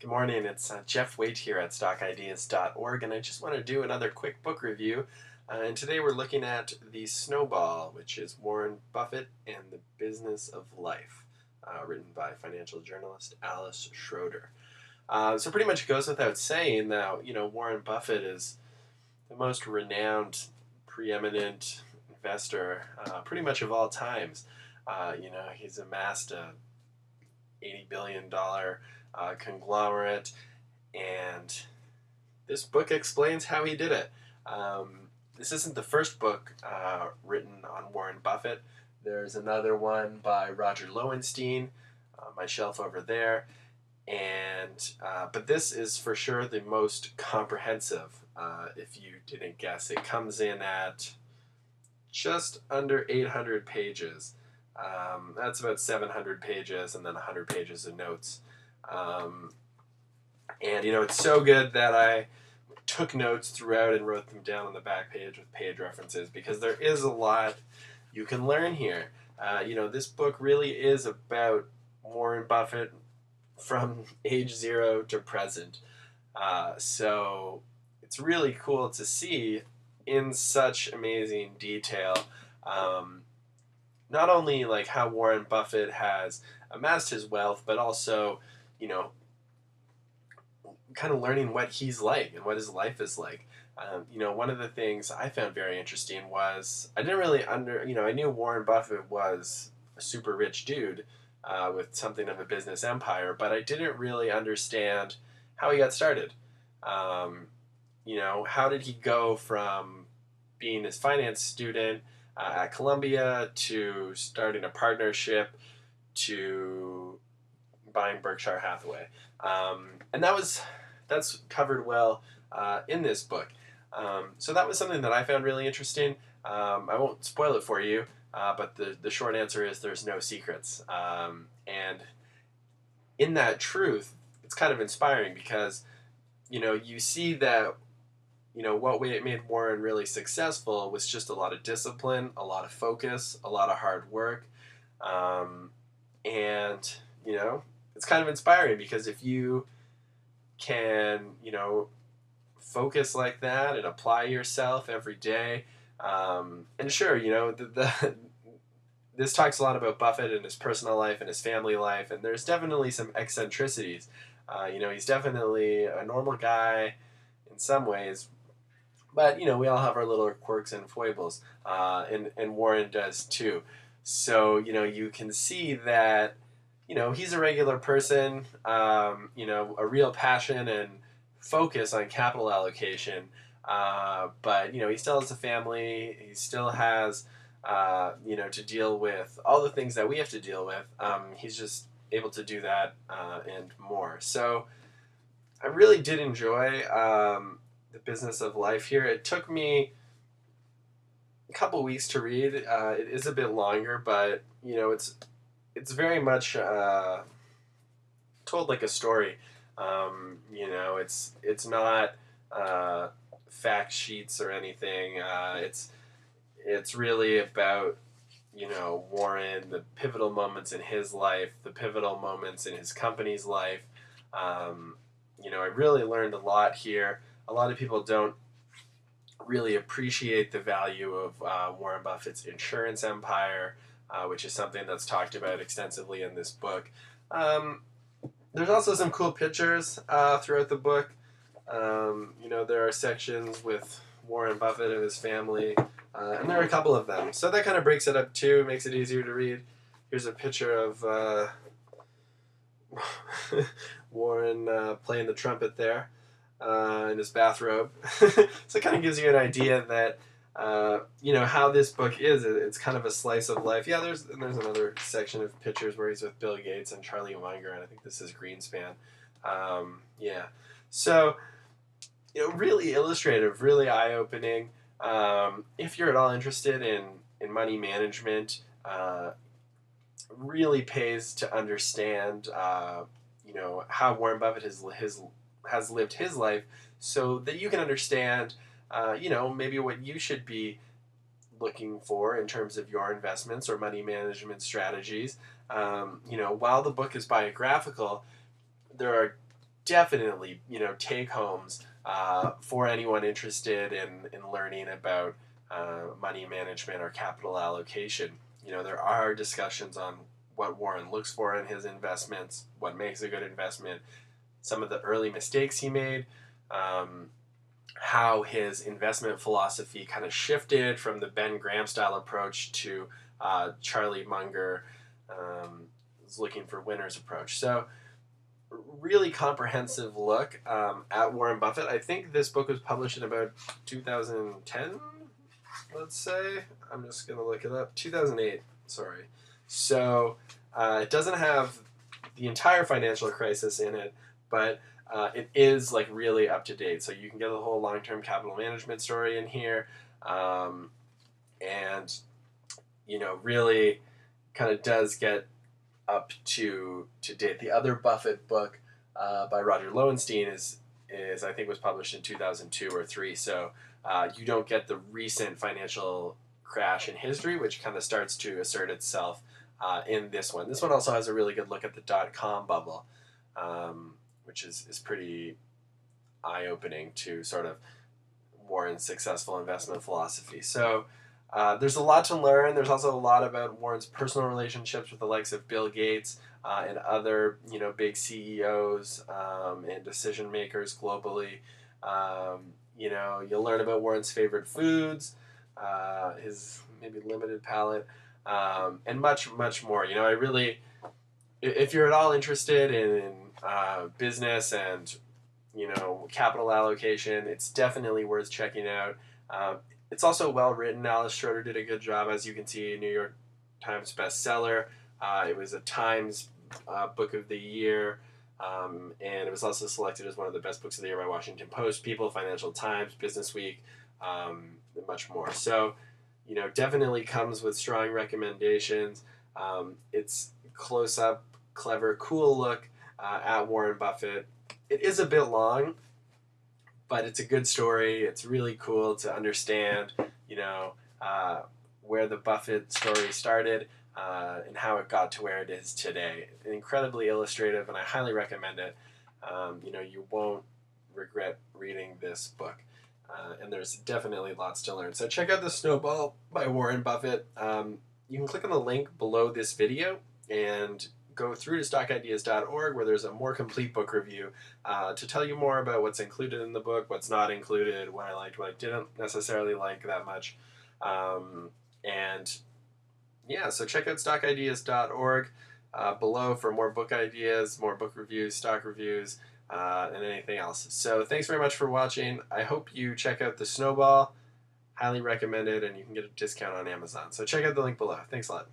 Good morning, it's Jeff Waite here at stockideas.org, and I just want to do another quick book review. And today we're looking at The Snowball, which is Warren Buffett and the Business of Life, written by financial journalist Alice Schroeder. So pretty much it goes without saying that, Warren Buffett is the most renowned, preeminent investor pretty much of all times. He's amassed a $80 billion conglomerate, and this book explains how he did it. This isn't the first book written on Warren Buffett. There's another one by Roger Lowenstein, my shelf over there, and but this is for sure the most comprehensive. If you didn't guess, it comes in at just under 800 pages. That's about 700 pages and then 100 pages of notes. And it's so good that I took notes throughout and wrote them down on the back page with page references, because there is a lot you can learn here. This book really is about Warren Buffett from age 0 to present. So it's really cool to see in such amazing detail not only like how Warren Buffett has amassed his wealth, but also, kind of learning what he's like and what his life is like. One of the things I found very interesting was I didn't really I knew Warren Buffett was a super rich dude with something of a business empire, but I didn't really understand how he got started. How did he go from being his finance student at Columbia to starting a partnership to buying Berkshire Hathaway? And that's covered well in this book. So that was something that I found really interesting. I won't spoil it for you, but the short answer is there's no secrets. And in that truth, it's kind of inspiring because, you see that, what made Warren really successful was just a lot of discipline, a lot of focus, a lot of hard work. And, it's kind of inspiring because if you can, focus like that and apply yourself every day. And sure, this talks a lot about Buffett and his personal life and his family life, and there's definitely some eccentricities. He's definitely a normal guy in some ways, but, we all have our little quirks and foibles, and Warren does too. So, you can see that, he's a regular person, a real passion and focus on capital allocation. But, he still has a family. He still has, to deal with all the things that we have to deal with. He's just able to do that and more. So I really did enjoy The Business of Life here. It took me a couple weeks to read. It is a bit longer, but, it's very much told like a story. It's not fact sheets or anything. It's really about Warren, the pivotal moments in his life, the pivotal moments in his company's life. I really learned a lot here. A lot of people don't really appreciate the value of Warren Buffett's insurance empire, which is something that's talked about extensively in this book. There's also some cool pictures throughout the book. There are sections with Warren Buffett and his family, and there are a couple of them. So that kind of breaks it up too, makes it easier to read. Here's a picture of Warren playing the trumpet there in his bathrobe. So it kind of gives you an idea that how this book is. It's kind of a slice of life. Yeah, there's another section of pictures where he's with Bill Gates and Charlie Munger, and I think this is Greenspan. Yeah, so really illustrative, really eye-opening. If you're at all interested in money management, really pays to understand how Warren Buffett has lived his life, so that you can understand maybe what you should be looking for in terms of your investments or money management strategies. While the book is biographical, there are definitely, take homes for anyone interested in learning about money management or capital allocation. There are discussions on what Warren looks for in his investments, what makes a good investment, some of the early mistakes he made, how his investment philosophy kind of shifted from the Ben Graham style approach to Charlie Munger is looking for winners approach. So really comprehensive look at Warren Buffett. I think this book was published in about 2010, let's say. I'm just going to look it up. 2008, sorry. So it doesn't have the entire financial crisis in it, but it is like really up to date. So you can get the whole long-term capital management story in here. And, really kind of does get up to date. The other Buffett book by Roger Lowenstein is I think was published in 2002 or 3. So you don't get the recent financial crash in history, which kind of starts to assert itself in this one. This one also has a really good look at the dot-com bubble, which is pretty eye-opening to sort of Warren's successful investment philosophy. So there's a lot to learn. There's also a lot about Warren's personal relationships with the likes of Bill Gates and other big CEOs and decision makers globally. You'll learn about Warren's favorite foods, his maybe limited palate, and much more. I really, if you're at all interested in business and capital allocation, it's definitely worth checking out. It's also well written. Alice Schroeder did a good job, as you can see. New York Times bestseller. It was a Times Book of the Year, and it was also selected as one of the best books of the year by Washington Post, People, Financial Times, Business Week, and much more. So, definitely comes with strong recommendations. It's close up, clever, cool look at Warren Buffett. It is a bit long, but it's a good story. It's really cool to understand, where the Buffett story started and how it got to where it is today. Incredibly illustrative, and I highly recommend it. You won't regret reading this book. And there's definitely lots to learn. So check out The Snowball by Warren Buffett. You can click on the link below this video and go through to stockideas.org, where there's a more complete book review to tell you more about what's included in the book, what's not included, what I liked, what I didn't necessarily like that much. So check out stockideas.org below for more book ideas, more book reviews, stock reviews, and anything else. So thanks very much for watching. I hope you check out The Snowball. Highly recommend it, and you can get a discount on Amazon. So check out the link below. Thanks a lot.